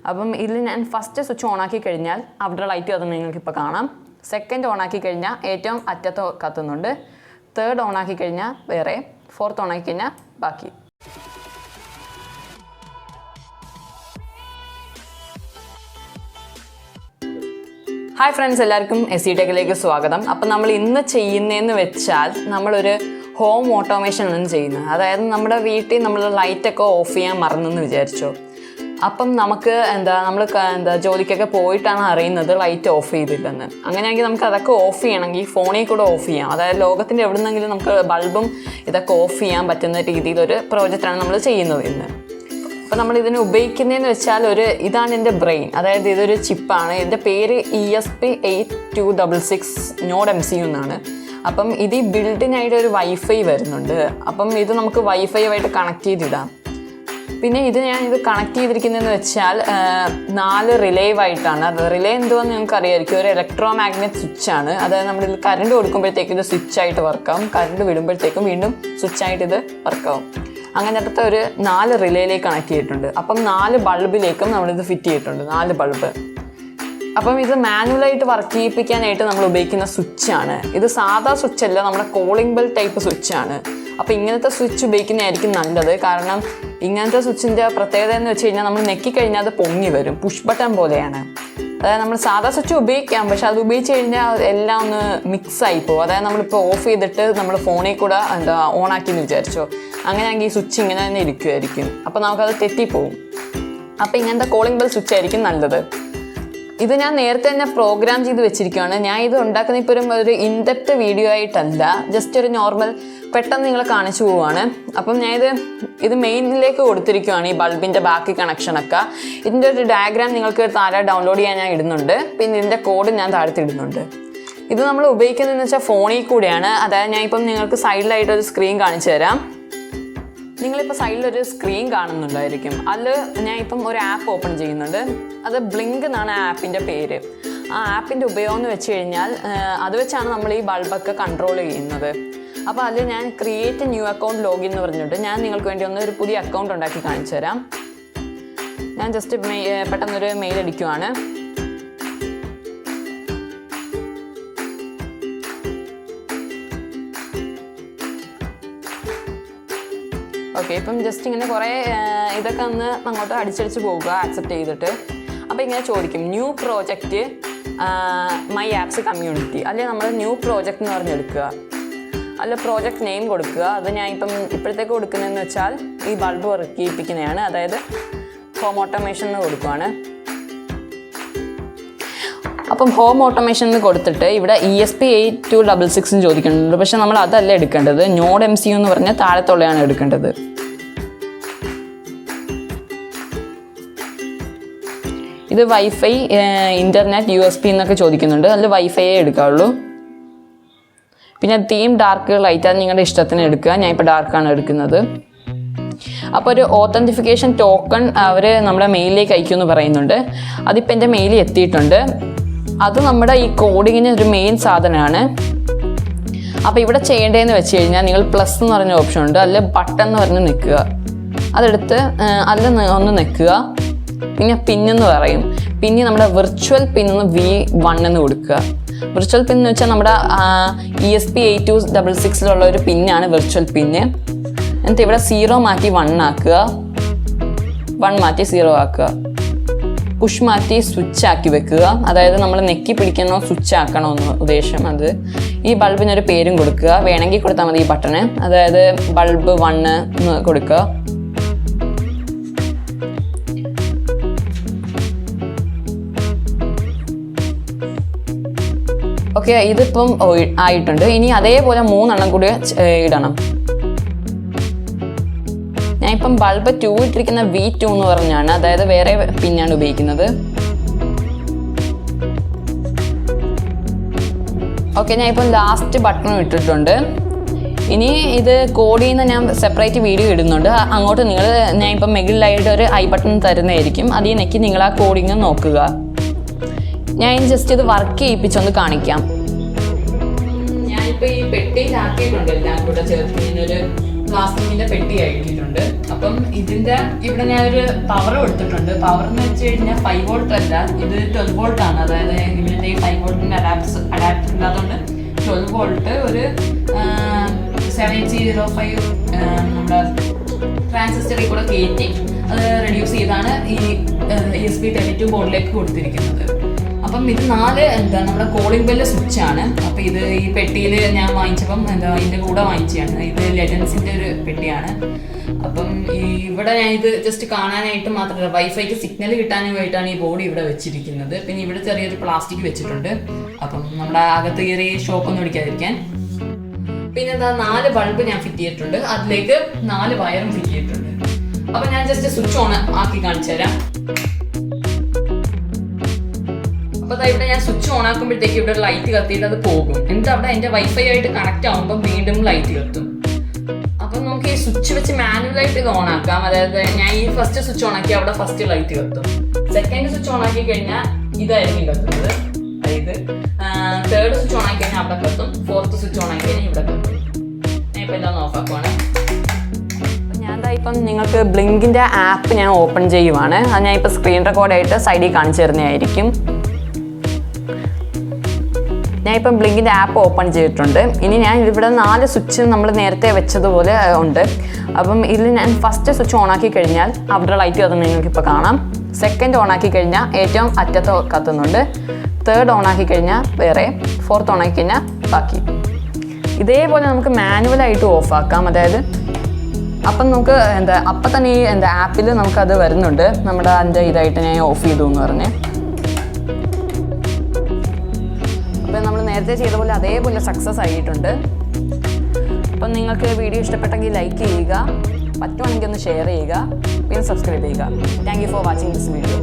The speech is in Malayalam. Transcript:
അപ്പം ഇതിൽ ഞാൻ ഫസ്റ്റ് സ്വിച്ച് ഓണാക്കി കഴിഞ്ഞാൽ അവിടെ ലൈറ്റ് കത്തുന്നത് നിങ്ങൾക്കിപ്പോൾ കാണാം. സെക്കൻഡ് ഓണാക്കി കഴിഞ്ഞാൽ ഏറ്റവും അറ്റത്ത് കത്തുന്നുണ്ട്. തേർഡ് ഓണാക്കി കഴിഞ്ഞാൽ വേറെ, ഫോർത്ത് ഓണാക്കി കഴിഞ്ഞാൽ ബാക്കി. ഹായ് ഫ്രണ്ട്സ്, എല്ലാവർക്കും SE ടെക്കിലേക്ക് സ്വാഗതം. അപ്പം നമ്മൾ ഇന്ന് ചെയ്യുന്നതെന്ന് വെച്ചാൽ നമ്മളൊരു ഹോം ഓട്ടോമേഷൻ ആണ് ചെയ്യുന്നത്. അതായത് നമ്മുടെ വീട്ടിൽ നമ്മൾ ലൈറ്റൊക്കെ ഓഫ് ചെയ്യാൻ മറന്നെന്ന് വിചാരിച്ചോ. അപ്പം നമുക്ക് നമ്മൾ ജോലിക്കൊക്കെ പോയിട്ടാണ് അറിയുന്നത് ലൈറ്റ് ഓഫ് ചെയ്തില്ലെന്ന്. അങ്ങനെയാണെങ്കിൽ നമുക്ക് അതൊക്കെ ഓഫ് ചെയ്യണമെങ്കിൽ ഫോണിൽ കൂടെ ഓഫ് ചെയ്യാം. അതായത് ലോകത്തിൻ്റെ എവിടെ നിന്നെങ്കിലും നമുക്ക് ബൾബും ഇതൊക്കെ ഓഫ് ചെയ്യാൻ പറ്റുന്ന രീതിയിലൊരു പ്രോജക്റ്റാണ് നമ്മൾ ചെയ്യുന്നത് ഇന്ന്. അപ്പോൾ നമ്മൾ ഇതിന് ഉപയോഗിക്കുന്നതെന്ന് വെച്ചാൽ ഇതാണ് എൻ്റെ ബ്രെയിൻ. അതായത് ഇതൊരു ചിപ്പാണ്. ഇതിൻ്റെ പേര് ESP8266 നോഡ് MCU എന്നാണ്. അപ്പം ഇത് ഈ ബിൽഡിനായിട്ട് ഒരു വൈഫൈ വരുന്നുണ്ട്. അപ്പം ഇത് നമുക്ക് വൈഫൈ ആയിട്ട് കണക്ട് ചെയ്തിടാം. പിന്നെ ഇത് കണക്ട് ചെയ്തിരിക്കുന്നതെന്ന് വെച്ചാൽ 4 റിലേവായിട്ടാണ്. അത് റിലേ എന്തുവാന്ന് നിങ്ങൾക്ക് അറിയാമായിരിക്കും. ഒരു ഇലക്ട്രോ മാഗ്നറ്റ് സ്വിച്ചാണ്. അതായത് നമ്മളിത് കറണ്ട് കൊടുക്കുമ്പോഴത്തേക്കും ഇത് സ്വിച്ചായിട്ട് വർക്കാവും, കറണ്ട് വിടുമ്പോഴത്തേക്കും വീണ്ടും സ്വിച്ചായിട്ട് ഇത് വർക്കാവും. അങ്ങനെ അടുത്ത ഒരു 4 റിലേയിലേക്ക് കണക്ട് ചെയ്തിട്ടുണ്ട്. അപ്പം 4 ബൾബിലേക്കും നമ്മളിത് ഫിറ്റ് ചെയ്തിട്ടുണ്ട്, 4 ബൾബ്. അപ്പം ഇത് മാനുവലായിട്ട് വർക്ക് ചെയ്യിപ്പിക്കാനായിട്ട് നമ്മൾ ഉപയോഗിക്കുന്ന സ്വിച്ചാണ്. ഇത് സാധാ സ്വിച്ചല്ല, നമ്മുടെ കോളിംഗ് ബെൽ ടൈപ്പ് സ്വിച്ചാണ്. അപ്പോൾ ഇങ്ങനത്തെ സ്വിച്ച് ഉപയോഗിക്കുന്നതായിരിക്കും നല്ലത്. കാരണം ഇങ്ങനത്തെ സ്വിച്ചിൻ്റെ പ്രത്യേകത എന്ന് വെച്ച് കഴിഞ്ഞാൽ നമ്മൾ ഞെക്കിക്കഴിഞ്ഞാൽ അത് പൊങ്ങി വരും, പുഷ് ബട്ടൺ പോലെയാണ്. അതായത് നമ്മൾ സാധാ സ്വിച്ച് ഉപയോഗിക്കാം, പക്ഷെ അത് ഉപയോഗിച്ച് കഴിഞ്ഞാൽ എല്ലാം ഒന്ന് മിക്സായി പോകും. അതായത് നമ്മളിപ്പോൾ ഓഫ് ചെയ്തിട്ട് നമ്മൾ ഫോണിൽ കൂടെ ഓണാക്കിയെന്ന് വിചാരിച്ചോ, അങ്ങനെയാണെങ്കിൽ ഈ സ്വിച്ച് ഇങ്ങനെ തന്നെ ഇരിക്കുമായിരിക്കും. അപ്പോൾ നമുക്കത് തെറ്റിപ്പോവും. അപ്പോൾ ഇങ്ങനത്തെ കോളിംഗ് ബെൽ സ്വിച്ച് ആയിരിക്കും നല്ലത്. ഇത് ഞാൻ നേരത്തെ തന്നെ പ്രോഗ്രാം ചെയ്ത് വെച്ചിരിക്കുകയാണ്. ഞാൻ ഇത് ഉണ്ടാക്കുന്ന ഇപ്പോൾ ഒരു ഇൻഡെപ്റ്റ് വീഡിയോ ആയിട്ടല്ല, ജസ്റ്റ് ഒരു നോർമൽ പെട്ടെന്ന് നിങ്ങളെ കാണിച്ചു പോവുകയാണ്. അപ്പം ഞാൻ ഇത് മെയിനിലേക്ക് കൊടുത്തിരിക്കുകയാണ്, ഈ ബൾബിൻ്റെ ബാക്കി കണക്ഷനൊക്കെ. ഇതിൻ്റെ ഒരു ഡയഗ്രാം നിങ്ങൾക്ക് താഴെ ഡൗൺലോഡ് ചെയ്യാൻ ഞാൻ ഇടുന്നുണ്ട്. പിന്നെ ഇതിൻ്റെ കോഡ് ഞാൻ താഴത്ത് ഇടുന്നുണ്ട്. ഇത് നമ്മൾ ഉപയോഗിക്കുന്നതെന്ന് വെച്ചാൽ ഫോണിൽ കൂടെയാണ്. അതായത് ഞാൻ ഇപ്പം നിങ്ങൾക്ക് സൈഡിലായിട്ടൊരു സ്ക്രീൻ കാണിച്ചു തരാം. നിങ്ങളിപ്പോൾ സൈഡിലൊരു സ്ക്രീൻ കാണുന്നുണ്ടായിരിക്കും. അതിൽ ഞാൻ ഇപ്പം ഒരു ആപ്പ് ഓപ്പൺ ചെയ്യുന്നുണ്ട്. അത് ബ്ലിങ്ക് എന്നാണ് ആ ആപ്പിൻ്റെ പേര്. ആ ആപ്പിൻ്റെ ഉപയോഗം എന്ന് വെച്ച് കഴിഞ്ഞാൽ അത് വെച്ചാണ് നമ്മൾ ഈ ബൾബൊക്കെ കൺട്രോൾ ചെയ്യുന്നത്. അപ്പോൾ അതിൽ ഞാൻ ക്രിയേറ്റ് ന്യൂ അക്കൗണ്ട് ലോഗിൻ എന്ന് പറഞ്ഞിട്ട് ഞാൻ നിങ്ങൾക്ക് വേണ്ടി ഒരു പുതിയ അക്കൗണ്ട് ഉണ്ടാക്കി കാണിച്ചു തരാം. ഞാൻ ജസ്റ്റ് പെട്ടെന്നൊരു മെയിൽ അടിക്കുവാണ്. ഓക്കെ, ഇപ്പം ജസ്റ്റ് ഇങ്ങനെ കുറേ ഇതൊക്കെ ഒന്ന് അങ്ങോട്ട് അടിച്ചടിച്ച് പോകുക ആക്സെപ്റ്റ് ചെയ്തിട്ട്. അപ്പോൾ ഇങ്ങനെ ചോദിക്കും new project my apps community. അല്ലെങ്കിൽ നമ്മൾ ന്യൂ പ്രോജക്റ്റ് എന്ന് പറഞ്ഞെടുക്കുക. അല്ല പ്രോജക്റ്റ് നെയിം കൊടുക്കുക. അത് ഞാൻ ഇപ്പോഴത്തേക്ക് കൊടുക്കുന്നതെന്ന് വെച്ചാൽ ഈ ബൾബ് വർക്ക് ചെയ്യിപ്പിക്കുന്നതാണ്. അതായത് ഹോം ഓട്ടോമേഷൻ എന്ന് കൊടുക്കുവാണ്. അപ്പം ഹോം ഓട്ടോമേഷൻ എന്ന് കൊടുത്തിട്ട് ഇവിടെ ESP8266 ചോദിക്കുന്നുണ്ട്. പക്ഷെ നമ്മൾ അതല്ല എടുക്കേണ്ടത്, നോഡ് MCU എന്ന് പറഞ്ഞാൽ താഴത്തുള്ളതാണ് എടുക്കേണ്ടത്. ഇത് വൈഫൈ, ഇൻ്റർനെറ്റ്, USB എന്നൊക്കെ ചോദിക്കുന്നുണ്ട്. അതിൽ വൈഫൈയെ എടുക്കാവുള്ളൂ. പിന്നെ തീം ഡാർക്ക് ലൈറ്റ്, അത് നിങ്ങളുടെ ഇഷ്ടത്തിന് എടുക്കുക. ഞാൻ ഇപ്പോൾ ഡാർക്കാണ് എടുക്കുന്നത്. അപ്പോൾ ഒരു ഓതൻറ്റിഫിക്കേഷൻ ടോക്കൺ അവർ നമ്മുടെ മെയിലിലേക്ക് അയക്കുമെന്ന് പറയുന്നുണ്ട്. അതിപ്പോൾ എൻ്റെ മെയിലിൽ എത്തിയിട്ടുണ്ട്. അത് നമ്മുടെ ഈ കോഡിങ്ങിന് ഒരു മെയിൻ സാധനമാണ്. അപ്പോൾ ഇവിടെ ചെയ്യേണ്ടതെന്ന് വെച്ച് കഴിഞ്ഞാൽ നിങ്ങൾ പ്ലസ് എന്ന് പറഞ്ഞ ഓപ്ഷൻ ഉണ്ട്, അതിൽ ബട്ടൺ എന്ന് പറഞ്ഞ് നിൽക്കുക. അതെടുത്ത് അതിൽ ഒന്ന് നിൽക്കുക. പിന്നെ പിന്നെന്ന് പറയും. പിന്നെ നമ്മുടെ വിർച്വൽ പിന്നെന്ന് V1 എന്ന് കൊടുക്കുക. വിർച്വൽ പിൻ എന്ന് വെച്ചാൽ നമ്മുടെ ESP8266 ഒരു പിന്നാണ് വിർച്വൽ പിന്ന്. എന്നിട്ട് ഇവിടെ 0 മാറ്റി 1 ആക്കുക, 1 മാറ്റി 0 ആക്കുക. പുഷ് മാറ്റി സ്വിച്ച് ആക്കി വെക്കുക. അതായത് നമ്മൾ നെക്കി പിടിക്കണോ സ്വിച്ച് ആക്കണമെന്ന് ഉദ്ദേശം. അത് ഈ ബൾബിനൊരു പേരും കൊടുക്കുക. വേണമെങ്കിൽ കൊടുത്താൽ മതി ഈ ബട്ടണ്. അതായത് ബൾബ് 1 എന്ന് കൊടുക്കുക. ഓക്കെ, ഇതിപ്പം ആയിട്ടുണ്ട്. ഇനി അതേപോലെ 3 എണ്ണം കൂടി ഇടണം. ഞാൻ ഇപ്പം ബൾബ് 2 ഇട്ടിരിക്കുന്ന V2 എന്ന് പറഞ്ഞാണ്. അതായത് വേറെ പിന്നാണ് ഉപയോഗിക്കുന്നത്. ഓക്കെ, ഞാൻ ഇപ്പം ലാസ്റ്റ് ബട്ടണും ഇട്ടിട്ടുണ്ട്. ഇനി ഇത് കോഡ് ചെയ്യുന്ന ഞാൻ സെപ്പറേറ്റ് വീഡിയോ ഇടുന്നുണ്ട്. അങ്ങോട്ട് ഞാൻ ഇപ്പം മെഗിലായിട്ട് ഒരു ഐ ബട്ടൺ തരുന്നതായിരിക്കും. അതിൽ നെക്കി നിങ്ങൾ ആ കോഡിങ് നോക്കുക. ഞാൻ ജസ്റ്റ് ഇത് വർക്ക് ചെയ്യിപ്പിച്ചൊന്ന് കാണിക്കാം. ഞാനിപ്പോൾ ഈ പെട്ടിയിലാക്കിയിട്ടുണ്ട്. എല്ലാം കൂടെ ചേർത്ത് ഒരു പ്ലാസ്റ്റിക്കിൻ്റെ പെട്ടി ആക്കിയിട്ടുണ്ട്. കൊടുത്തിട്ടുണ്ട്. അപ്പം ഇതിൻ്റെ ഇവിടെ ഞാനൊരു പവർ കൊടുത്തിട്ടുണ്ട്. പവർ എന്ന് വെച്ച് കഴിഞ്ഞാൽ 5 വോൾട്ട് അല്ല, ഇത് 12 വോൾട്ട് ആണ്. അതായത് ഇതിൻ്റെ ഈ 5 വോൾട്ടിൻ്റെ അഡാപ്റ്റർ ഇല്ലാത്തതുകൊണ്ട് 12 വോൾട്ട് ഒരു 7005 നമ്മുടെ ട്രാൻസിസ്റ്ററിൽ കൂടെ കയറ്റി അത് റെഡ്യൂസ് ചെയ്താണ് ഈ ESP82 ബോർഡിലേക്ക് കൊടുത്തിരിക്കുന്നത്. അപ്പം ഇത് 4 നമ്മുടെ കോളിംഗ് ബെല്ല് സ്വിച്ചാണ്. അപ്പം ഇത് ഈ പെട്ടിയിൽ ഞാൻ വാങ്ങിച്ചപ്പം ഇതിൻ്റെ കൂടെ വാങ്ങിച്ചതാണ്. ഇത് ലെജൻസിൻ്റെ ഒരു പെട്ടിയാണ്. അപ്പം ഇവിടെ ഞാൻ ഇത് ജസ്റ്റ് കാണാനായിട്ട് മാത്രമല്ല, വൈഫൈക്ക് സിഗ്നൽ കിട്ടാനുമായിട്ടാണ് ഈ ബോർഡ് ഇവിടെ വെച്ചിരിക്കുന്നത്. പിന്നെ ഇവിടെ ചെറിയൊരു പ്ലാസ്റ്റിക് വെച്ചിട്ടുണ്ട്, അപ്പം നമ്മുടെ അകത്ത് കയറി ഷോക്കൊന്നും അടിക്കാതിരിക്കാൻ. പിന്നെ 4 ബൾബ് ഞാൻ ഫിറ്റ് ചെയ്തിട്ടുണ്ട്, അതിലേക്ക് 4 വയറും ഫിറ്റ് ചെയ്തിട്ടുണ്ട്. അപ്പം ഞാൻ ജസ്റ്റ് സ്വിച്ച് ഓൺ ആക്കി കാണിച്ചു തരാം. അപ്പോൾ ഇവിടെ ഞാൻ സ്വിച്ച് ഓൺ ആക്കുമ്പോഴത്തേക്ക് ഇവിടെ ലൈറ്റ് കത്തിയിട്ട് അത് പോകും. എന്നിട്ട് അവിടെ അതിൻ്റെ വൈഫൈ ആയിട്ട് കണക്ട് ആകുമ്പോൾ വീണ്ടും ലൈറ്റ് കത്തും. അപ്പം നമുക്ക് ഈ സ്വിച്ച് വെച്ച് മാനുവലായിട്ട് ഇത് ഓൺ ആക്കാം. അതായത് ഞാൻ ഈ ഫസ്റ്റ് സ്വിച്ച് ഓൺ ആക്കി അവിടെ ഫസ്റ്റ് ലൈറ്റ് കത്തും. സെക്കൻഡ് സ്വിച്ച് ഓൺ ആക്കി കഴിഞ്ഞാൽ ഇതായിരിക്കും കത്തുന്നത്. അതായത് തേർഡ് സ്വിച്ച് ഓൺ ആക്കി കഴിഞ്ഞാൽ അവിടെ കത്തും. ഫോർത്ത് സ്വിച്ച് ഓൺ ആക്കി കഴിഞ്ഞാൽ ഇവിടെ കത്തും. ഞാൻ ഇപ്പം എല്ലാം ഓഫ് ആക്കുവാണ്. ഇപ്പം നിങ്ങൾക്ക് ബ്ലിങ്കിൻ്റെ ആപ്പ് ഞാൻ ഓപ്പൺ ചെയ്യുവാണ്. അത് ഞാൻ ഇപ്പോൾ സ്ക്രീൻ റെക്കോർഡായിട്ട് സൈഡിൽ കാണിച്ചു തരുന്നതായിരിക്കും. ഞാൻ ഇപ്പം ബ്ലിങ്കിൻ്റെ ആപ്പ് ഓപ്പൺ ചെയ്തിട്ടുണ്ട്. ഇനി ഞാൻ ഇവിടെ 4 സ്വിച്ച് നമ്മൾ നേരത്തെ വെച്ചതുപോലെ ഉണ്ട്. അപ്പം ഇതിൽ ഞാൻ ഫസ്റ്റ് സ്വിച്ച് ഓണാക്കി കഴിഞ്ഞാൽ അവിടെ ലൈറ്റ് കത്തുന്നത് നിങ്ങൾക്കിപ്പോൾ കാണാം. സെക്കൻഡ് ഓണാക്കി കഴിഞ്ഞാൽ ഏറ്റവും അറ്റത്ത് കത്തുന്നുണ്ട്. തേർഡ് ഓണാക്കി കഴിഞ്ഞാൽ വേറെ, ഫോർത്ത് ഓണാക്കി കഴിഞ്ഞാൽ ബാക്കി. ഇതേപോലെ നമുക്ക് മാനുവലായിട്ട് ഓഫാക്കാം. അതായത് അപ്പം നമുക്ക് അപ്പം തന്നെ ഈ ആപ്പിൽ നമുക്കത് വരുന്നുണ്ട്. നമ്മുടെ അതിൻ്റെ ഇതായിട്ട് ഞാൻ ഓഫ് ചെയ്തു എന്ന് പറഞ്ഞ്. അപ്പം നമ്മൾ നേരത്തെ ചെയ്ത പോലെ അതേപോലെ സക്സസ് ആയിട്ടുണ്ട്. അപ്പം നിങ്ങൾക്ക് വീഡിയോ ഇഷ്ടപ്പെട്ടെങ്കിൽ ലൈക്ക് ചെയ്യുക, പറ്റുവാണെങ്കിൽ ഒന്ന് ഷെയർ ചെയ്യുക, പിന്നെ സബ്സ്ക്രൈബ് ചെയ്യുക. Thank you for watching this video.